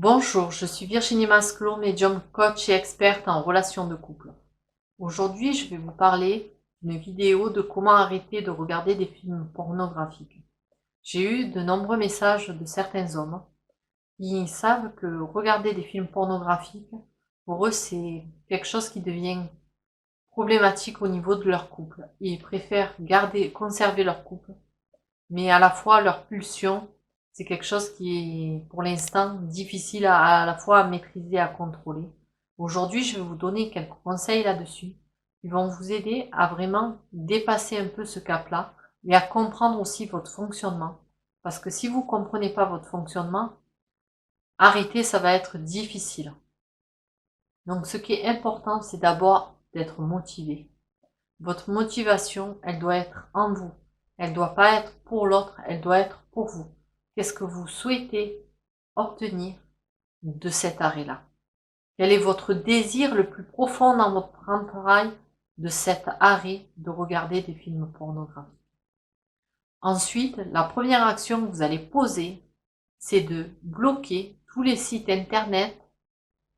Bonjour, je suis Virginie Masclot, médium, coach et experte en relations de couple. Aujourd'hui, je vais vous parler d'une vidéo de comment arrêter de regarder des films pornographiques. J'ai eu de nombreux messages de certains hommes qui savent que regarder des films pornographiques, pour eux, c'est quelque chose qui devient problématique au niveau de leur couple. Ils préfèrent conserver leur couple, mais à la fois leur pulsion, c'est quelque chose qui est pour l'instant difficile à la fois à maîtriser, à contrôler. Aujourd'hui, je vais vous donner quelques conseils là-dessus qui vont vous aider à vraiment dépasser un peu ce cap-là et à comprendre aussi votre fonctionnement. Parce que si vous comprenez pas votre fonctionnement, arrêter, ça va être difficile. Donc, ce qui est important, c'est d'abord d'être motivé. Votre motivation, elle doit être en vous. Elle doit pas être pour l'autre, elle doit être pour vous. Qu'est-ce que vous souhaitez obtenir de cet arrêt-là? Quel est votre désir le plus profond dans votre travail de cet arrêt de regarder des films pornographiques? Ensuite, la première action que vous allez poser, c'est de bloquer tous les sites internet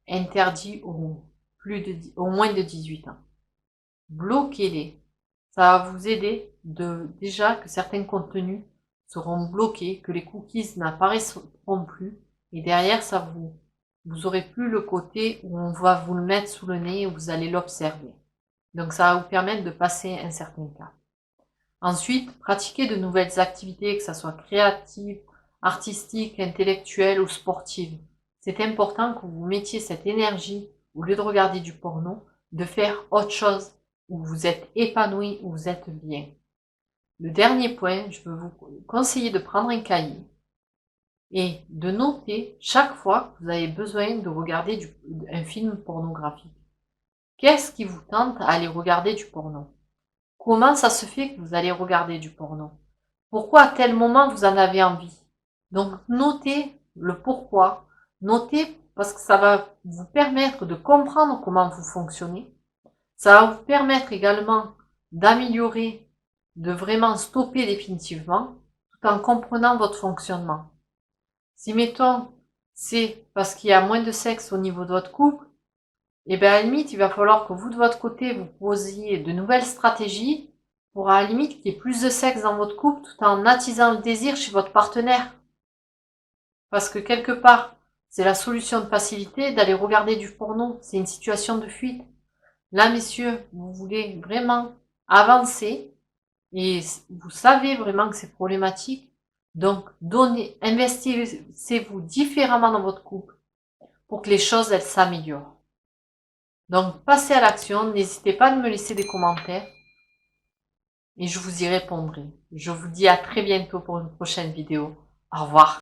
interdits au moins de 18 ans. Bloquez-les. Ça va vous aider déjà que certains contenus seront bloqués, que les cookies n'apparaîtront plus, et derrière vous aurez plus le côté où on va vous le mettre sous le nez et vous allez l'observer. Donc ça va vous permettre de passer un certain cap. Ensuite, pratiquez de nouvelles activités, que ça soit créatives, artistiques, intellectuelles ou sportives. C'est important que vous mettiez cette énergie, au lieu de regarder du porno, de faire autre chose où vous êtes épanoui, où vous êtes bien. Le dernier point, je veux vous conseiller de prendre un cahier et de noter chaque fois que vous avez besoin de regarder un film pornographique. Qu'est-ce qui vous tente à aller regarder du porno? Comment ça se fait que vous allez regarder du porno? Pourquoi à tel moment vous en avez envie? Donc notez le pourquoi, notez parce que ça va vous permettre de comprendre comment vous fonctionnez. Ça va vous permettre également d'améliorer, de vraiment stopper définitivement, tout en comprenant votre fonctionnement. Si mettons, c'est parce qu'il y a moins de sexe au niveau de votre couple, et bien à la limite, il va falloir que vous de votre côté, vous posiez de nouvelles stratégies pour à la limite qu'il y ait plus de sexe dans votre couple tout en attisant le désir chez votre partenaire. Parce que quelque part, c'est la solution de facilité d'aller regarder du porno. C'est une situation de fuite. Là, messieurs, vous voulez vraiment avancer et vous savez vraiment que c'est problématique. Donc, investissez-vous différemment dans votre couple pour que les choses, elles s'améliorent. Donc, passez à l'action. N'hésitez pas à me laisser des commentaires et je vous y répondrai. Je vous dis à très bientôt pour une prochaine vidéo. Au revoir.